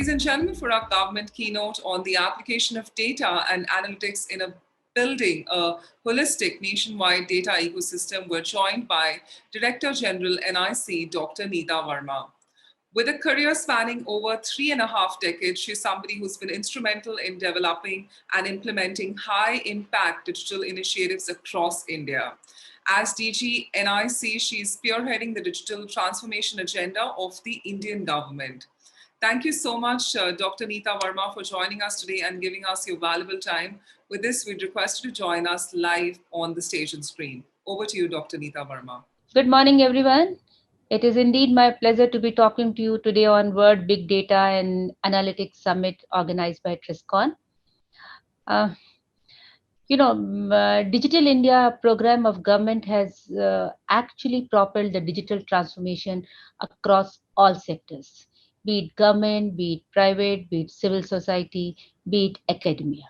and gentlemen, for our government keynote on the application of data and analytics in a building a holistic nationwide data ecosystem, we're joined by Director General NIC, Dr. Neeta Varma. With a career spanning over 3.5 decades, she's somebody who's been instrumental in developing and implementing high-impact digital initiatives across India. As DG NIC, she's spearheading the digital transformation agenda of the Indian government. Thank you so much, Dr. Neeta Varma, for joining us today and giving us your valuable time. With this, we'd request you to join us live on the stage and screen. Over to you, Dr. Neeta Varma. Good morning, everyone. It is indeed my pleasure to be talking to you today on World Big Data and Analytics Summit organized by Triscon. Uh, Digital India program of government has actually propelled the digital transformation across all sectors, be it government, be it private, be it civil society, be it academia.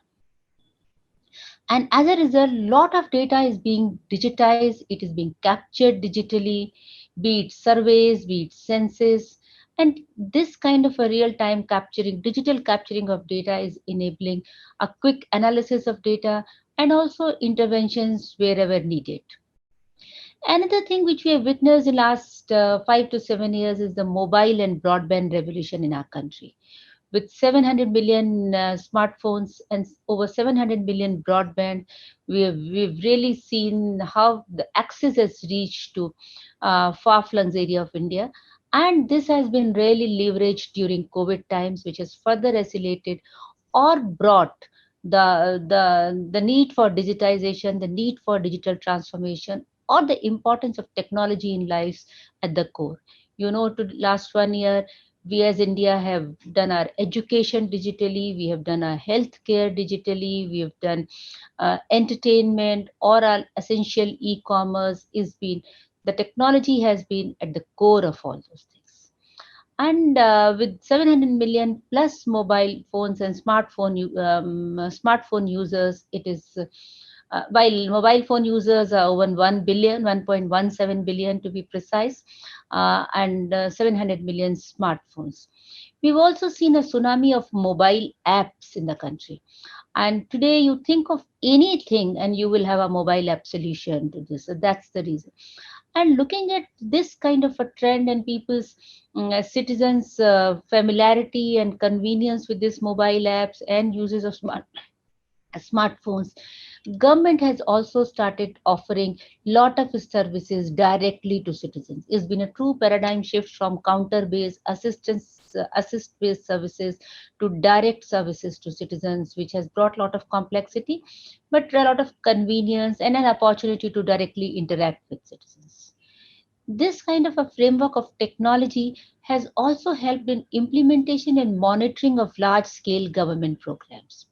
And as a result, lot of data is being digitized, it is being captured digitally, be it surveys, be it census, and this kind of a real time capturing, digital capturing of data is enabling a quick analysis of data and also interventions wherever needed. Another thing which we have witnessed in last 5 to 7 years is the mobile and broadband revolution in our country. With 700 million smartphones and over 700 million broadband, we've really seen how the access has reached to far-flung area of India. And this has been really leveraged during COVID times, which has further accelerated or brought the need for digitization, the need for digital transformation, or the importance of technology in lives at the core. To last 1 year, we as India have done our education digitally, we have done our healthcare digitally, we have done entertainment or our essential e-commerce is been, the technology has been at the core of all those things. And with 700 million plus mobile phones and smartphone users, it is while mobile phone users are over 1 billion, 1.17 billion to be precise, and 700 million smartphones. We've also seen a tsunami of mobile apps in the country. And today you think of anything and you will have a mobile app solution to this. So that's the reason. And looking at this kind of a trend and people's citizens' familiarity and convenience with these mobile apps and uses of smartphones, government has also started offering lot of services directly to citizens. It's been a true paradigm shift from counter based assist based services to direct services to citizens, which has brought a lot of complexity but a lot of convenience and an opportunity to directly interact with citizens. This kind of a framework of technology has also helped in implementation and monitoring of large scale government programs,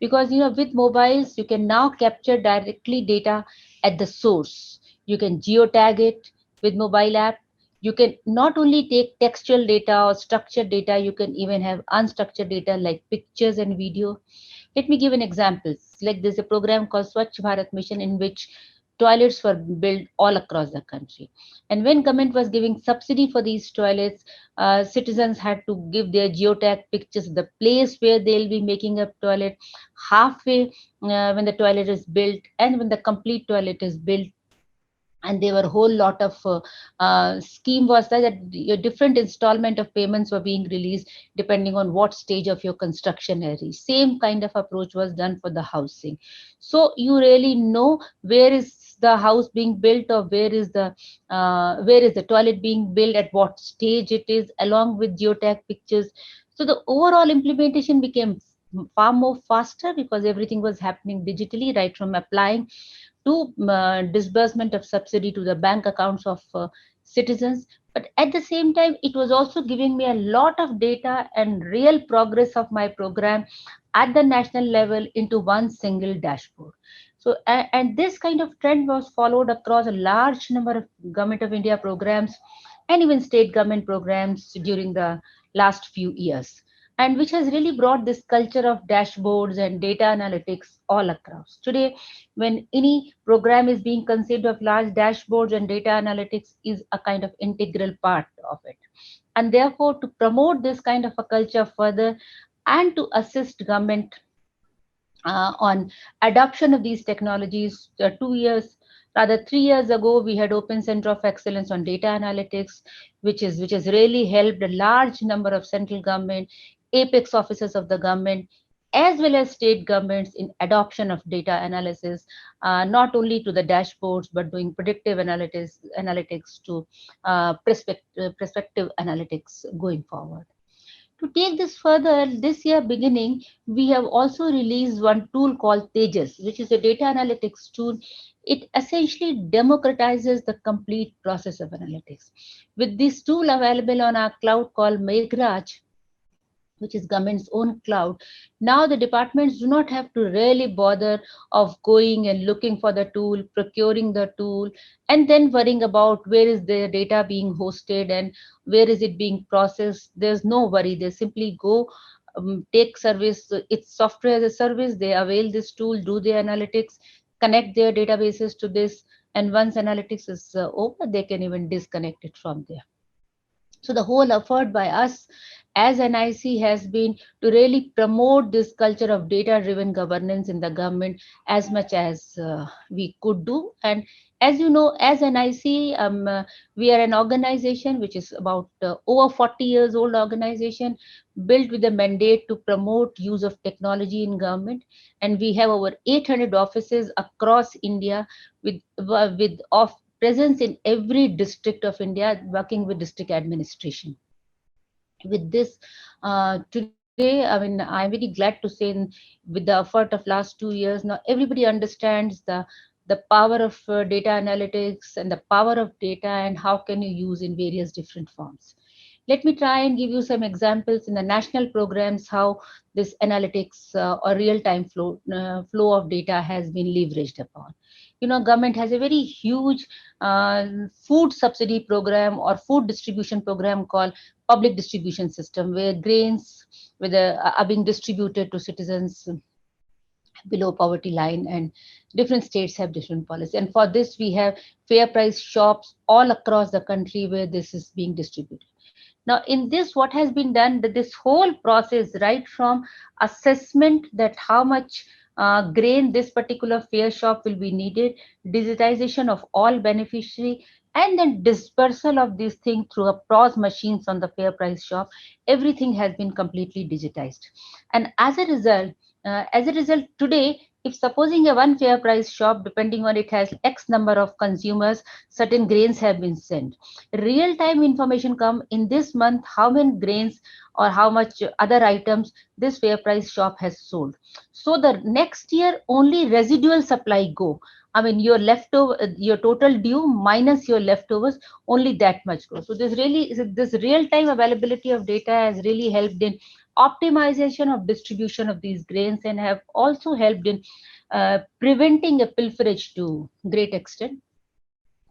because with mobiles you can now capture directly data at the source. You can geotag it with mobile app. You can not only take textual data or structured data, you can even have unstructured data like pictures and video. Let me give an example. Like there's a program called Swachh Bharat Mission in which toilets were built all across the country. And when government was giving subsidy for these toilets, citizens had to give their geotag pictures of the place where they'll be making a toilet, halfway when the toilet is built, and when the complete toilet is built. And there were a whole lot of scheme was that your different installment of payments were being released depending on what stage of your construction area. Same kind of approach was done for the housing. So you really know where is the house being built, or where is the toilet being built, at what stage it is, along with geotag pictures. So the overall implementation became far more faster because everything was happening digitally, right from applying to disbursement of subsidy to the bank accounts of citizens. But at the same time, it was also giving me a lot of data and real progress of my program at the national level into one single dashboard. So, and this kind of trend was followed across a large number of Government of India programs and even state government programs during the last few years, and which has really brought this culture of dashboards and data analytics all across. Today, when any program is being considered of large dashboards and data analytics is a kind of integral part of it. And therefore, to promote this kind of a culture further and to assist government on adoption of these technologies. 2 years, rather 3 years ago, we had Open Center of Excellence on Data Analytics, which has really helped a large number of central government, apex officers of the government, as well as state governments in adoption of data analysis, not only to the dashboards but doing predictive analytics to prospective analytics going forward. To take this further, this year beginning, we have also released one tool called Tejas, which is a data analytics tool. It essentially democratizes the complete process of analytics. With this tool available on our cloud called Meghraj, which is government's own cloud, now the departments do not have to really bother of going and looking for the tool, procuring the tool, and then worrying about where is the data being hosted and where is it being processed. There's no worry. They simply go, take service, it's software as a service. They avail this tool, do their analytics, connect their databases to this, and once analytics is over, they can even disconnect it from there. So the whole effort by us as NIC has been to really promote this culture of data-driven governance in the government as much as we could do. And as you know, as NIC, we are an organization which is about over 40 years old organization, built with a mandate to promote use of technology in government. And we have over 800 offices across India with of presence in every district of India, working with district administration. With this, today, I mean, I'm very glad to say, with the effort of last 2 years, now everybody understands the power of data analytics and the power of data and how can you use in various different forms. Let me try and give you some examples in the national programs how this analytics or real-time flow of data has been leveraged upon. You know, government has a very huge food subsidy program or food distribution program called public distribution system, where grains are being distributed to citizens below poverty line, and different states have different policies. And for this, we have fair price shops all across the country where this is being distributed. Now, in this, what has been done, that this whole process, right from assessment that how much grain this particular fair shop will be needed, digitization of all beneficiary, and then dispersal of this thing through a PROS machines on the fair price shop, everything has been completely digitized. And as a result, today, if supposing a one fair price shop, depending on it has X number of consumers, certain grains have been sent. Real time information come in this month, how many grains or how much other items this fair price shop has sold. So the next year only residual supply go. I mean, your leftover, your total due minus your leftovers, only that much goes. So this real time availability of data has really helped in optimization of distribution of these grains and have also helped in preventing a pilferage to great extent,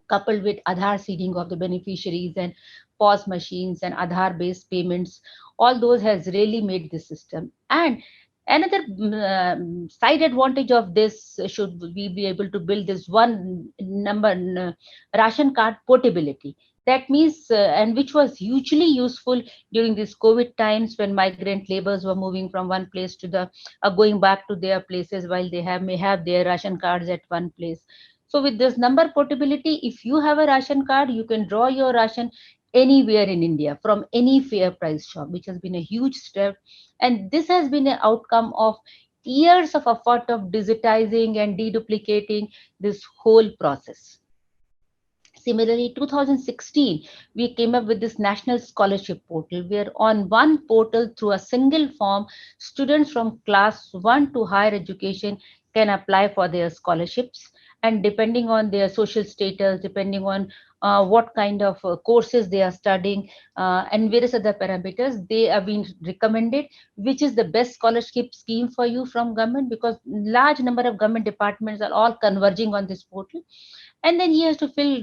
coupled with Aadhaar seeding of the beneficiaries and POS machines and Aadhaar based payments. All those has really made this system. And another side advantage of this, should we be able to build this one number ration card portability. That means, and which was hugely useful during these COVID times when migrant laborers were moving from one place to the, going back to their places while they may have their ration cards at one place. So with this number portability, if you have a ration card, you can draw your ration anywhere in India from any fair price shop, which has been a huge step. And this has been an outcome of years of effort of digitizing and deduplicating this whole process. Similarly, 2016, we came up with this national scholarship portal where on one portal through a single form, students from class 1 to higher education can apply for their scholarships. And depending on their social status, depending on what kind of courses they are studying, and various other parameters, they have been recommended which is the best scholarship scheme for you from government, because large number of government departments are all converging on this portal. And then he has to fill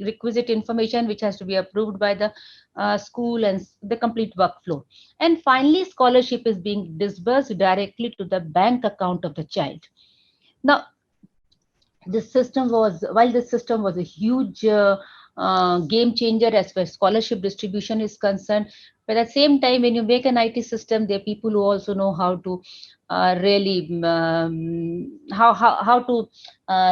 requisite information which has to be approved by the school and the complete workflow. And finally, scholarship is being disbursed directly to the bank account of the child. Now, this system was, while this system was a huge game changer as far as scholarship distribution is concerned. But at the same time, when you make an IT system, there are people who also know how to really how to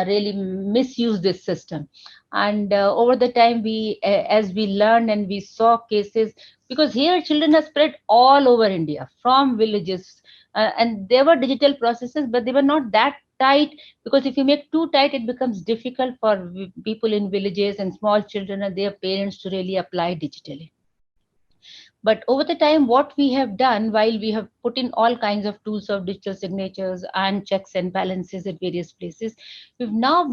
really misuse this system. And over the time, as we learned and we saw cases, because here children are spread all over India from villages, and there were digital processes, but they were not that tight, because if you make too tight, it becomes difficult for people in villages and small children and their parents to really apply digitally. But over the time, what we have done, while we have put in all kinds of tools of digital signatures and checks and balances at various places, we've now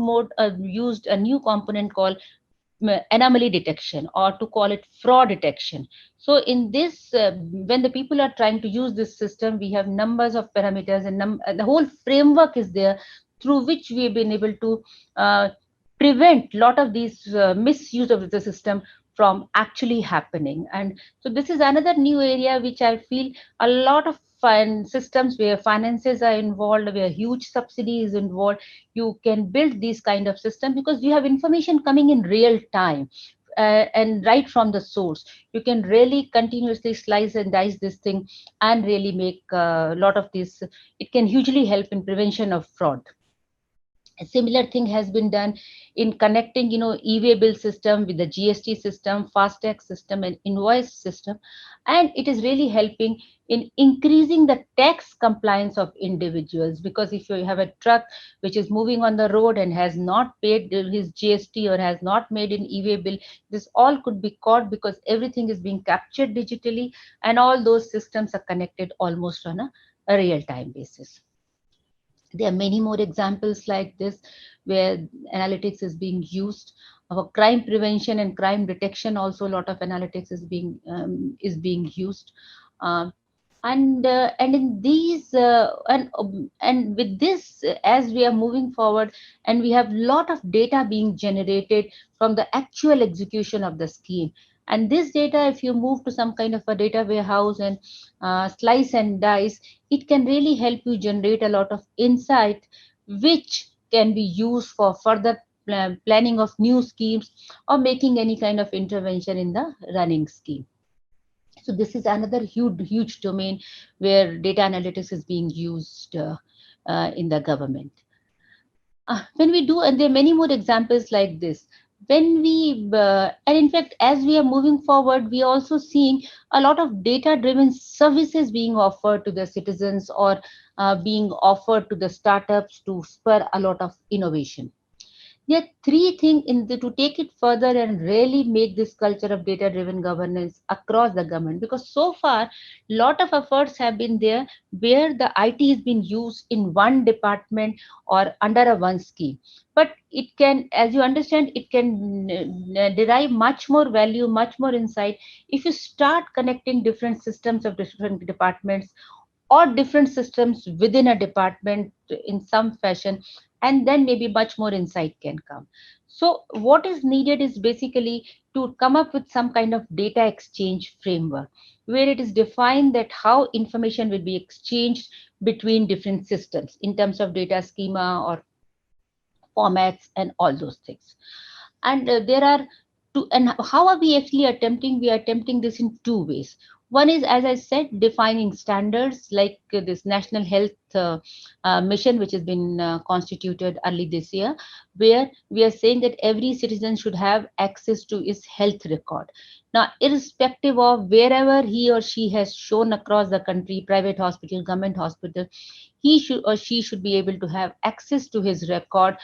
used a new component called anomaly detection, or to call it fraud detection. So in this, when the people are trying to use this system, we have numbers of parameters, and the whole framework is there through which we have been able to uh, prevent a lot of these misuse of the system from actually happening. And so this is another new area which I feel a lot of systems where finances are involved, where huge subsidy is involved, you can build these kind of systems because you have information coming in real time. And right from the source, you can really continuously slice and dice this thing and really make a lot of this. It can hugely help in prevention of fraud. A similar thing has been done in connecting, e-way bill system with the GST system, FASTag system, and invoice system, and it is really helping in increasing the tax compliance of individuals. Because if you have a truck which is moving on the road and has not paid his GST or has not made an e-way bill, this all could be caught because everything is being captured digitally, and all those systems are connected almost on a real time basis. There are many more examples like this where analytics is being used for crime prevention and crime detection. Also, a lot of analytics is being used. Um, and in these and with this, as we are moving forward, and we have lot of data being generated from the actual execution of the scheme. And this data, if you move to some kind of a data warehouse and slice and dice, it can really help you generate a lot of insight which can be used for further planning of new schemes or making any kind of intervention in the running scheme. So this is another huge domain where data analytics is being used in the government. When we do, and there are many more examples like this. When we, and in fact, as we are moving forward, we are also seeing a lot of data-driven services being offered to the citizens, or being offered to the startups to spur a lot of innovation. There are three things to take it further and really make this culture of data driven governance across the government, because so far lot of efforts have been there where the IT has been used in one department or under a one scheme. But it can, as you understand, it can derive much more value, much more insight if you start connecting different systems of different departments or different systems within a department in some fashion, and then maybe much more insight can come. So what is needed is basically to come up with some kind of data exchange framework where it is defined that how information will be exchanged between different systems in terms of data schema or formats and all those things. And there are two. And how are we actually attempting? We are attempting this in two ways. One is, as I said, defining standards like this national health mission, which has been constituted early this year, where we are saying that every citizen should have access to his health record. Now, irrespective of wherever he or she has shown across the country, private hospital, government hospital, he should or she should be able to have access to his record,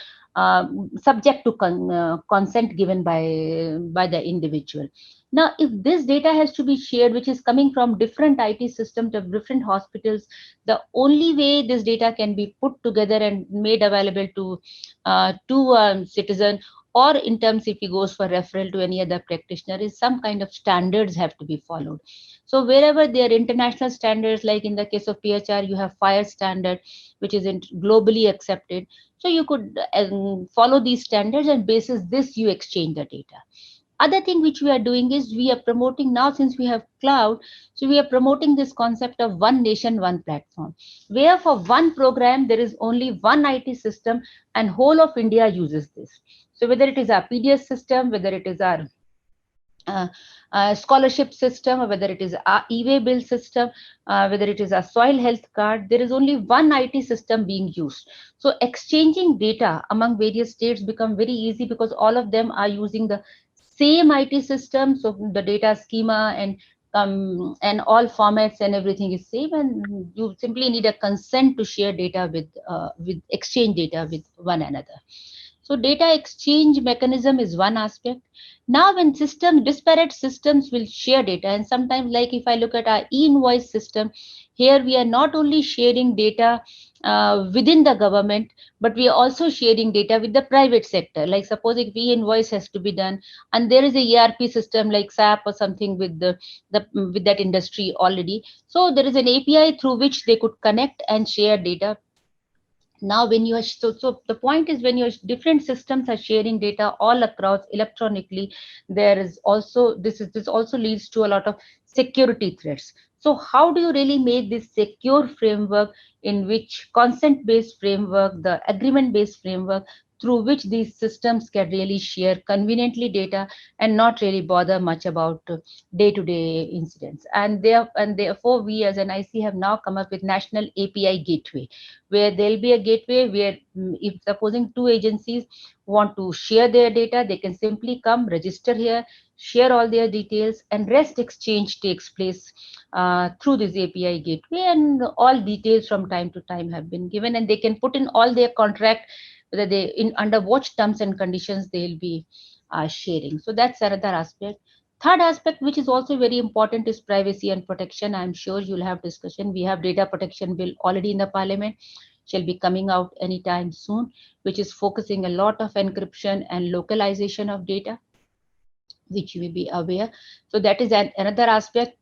subject to consent given by the individual. Now, if this data has to be shared, which is coming from different IT systems of different hospitals, the only way this data can be put together and made available to citizen, or in terms if he goes for referral to any other practitioner, is some kind of standards have to be followed. So wherever there are international standards, like in the case of PHR, you have FIRE standard, which is globally accepted. So you could follow these standards, and basis this you exchange the data. Other thing which we are doing is we are promoting now, since we have cloud, so we are promoting this concept of one nation, one platform, where for one program there is only one IT system and whole of India uses this. So whether it is our PDS system, whether it is our uh, scholarship system, or whether it is our e-way bill system, whether it is a soil health card, there is only one IT system being used. So exchanging data among various states become very easy because all of them are using the same IT system. So the data schema and all formats and everything is same, and you simply need a consent to share data with exchange data with one another. So data exchange mechanism is one aspect. Now when disparate systems will share data, and sometimes like if I look at our e-invoice system, here we are not only sharing data within the government, but we are also sharing data with the private sector. Like suppose if e-invoice has to be done, and there is a ERP system like SAP or something the with that industry already. So there is an API through which they could connect and share data. Now when you are so the point is, when your different systems are sharing data all across electronically, there is also this also leads to a lot of security threats. So how do you really make this secure framework, in which consent based framework, the agreement based framework, through which these systems can really share conveniently data and not really bother much about day to day incidents. And therefore we as an IC have now come up with national API gateway, where there'll be a gateway where, if supposing two agencies want to share their data, they can simply come register here, share all their details, and rest exchange takes place through this API gateway, and all details from time to time have been given, and they can put in all their contract, whether they in under what terms and conditions they'll be sharing. So that's another aspect. Third aspect, which is also very important, is privacy and protection. I'm sure you'll have discussion. We have data protection bill already in the parliament, shall be coming out anytime soon, which is focusing a lot of encryption and localization of data, which you may be aware. So that is another aspect.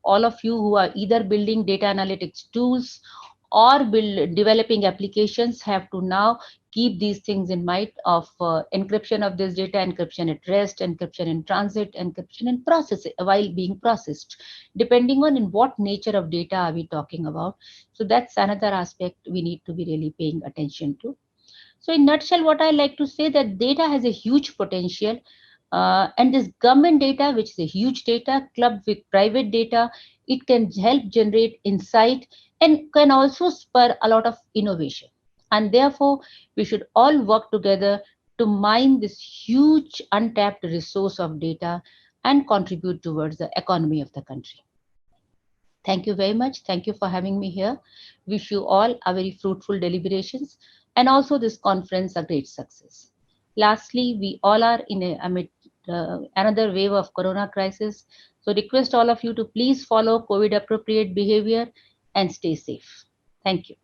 All of you who are either building data analytics tools or developing applications have to now keep these things in mind of encryption of this data, encryption at rest, encryption in transit, encryption in process while being processed, depending on in what nature of data are we talking about. So that's another aspect we need to be really paying attention to. So in nutshell, what I like to say, that data has a huge potential, and this government data, which is a huge data clubbed with private data, it can help generate insight and can also spur a lot of innovation. And therefore, we should all work together to mine this huge untapped resource of data and contribute towards the economy of the country. Thank you very much. Thank you for having me here. Wish you all a very fruitful deliberations, and also this conference a great success. Lastly, we all are amid another wave of corona crisis. So request all of you to please follow COVID appropriate behavior and stay safe. Thank you.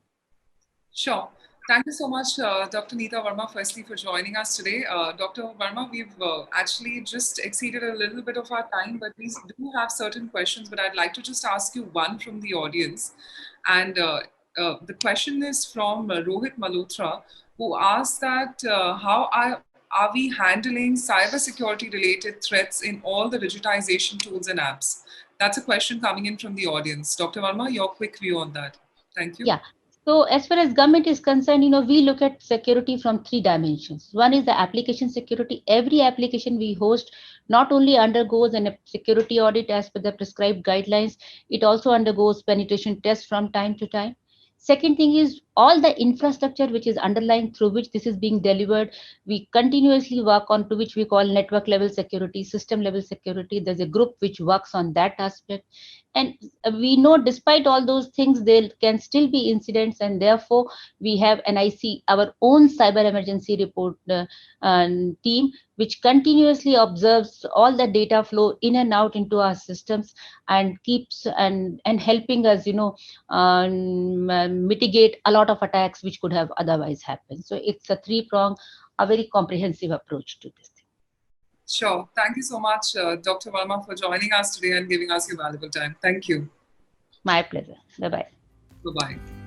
Sure. Thank you so much, Dr. Neeta Varma, firstly, for joining us today. Dr. Varma, we've actually just exceeded a little bit of our time, but we do have certain questions, but I'd like to just ask you one from the audience. And the question is from Rohit Malhotra, who asks that how are we handling cybersecurity related threats in all the digitization tools and apps? That's a question coming in from the audience. Dr. Varma, your quick view on that. Thank you. Yeah. So as far as government is concerned, we look at security from three dimensions. One is the application security. Every application we host not only undergoes a security audit as per the prescribed guidelines, it also undergoes penetration tests from time to time. Second thing is all the infrastructure which is underlying through which this is being delivered. We continuously work on, to which we call network level security, system level security. There's a group which works on that aspect. And we know despite all those things, there can still be incidents, and therefore we have an IC, our own cyber emergency report team, which continuously observes all the data flow in and out into our systems, and keeps and helping us mitigate a lot of attacks which could have otherwise happened. So it's a three-prong, a very comprehensive approach to this. Sure. Thank you so much, Dr. Varma, for joining us today and giving us your valuable time. Thank you. My pleasure. Bye-bye. Bye-bye.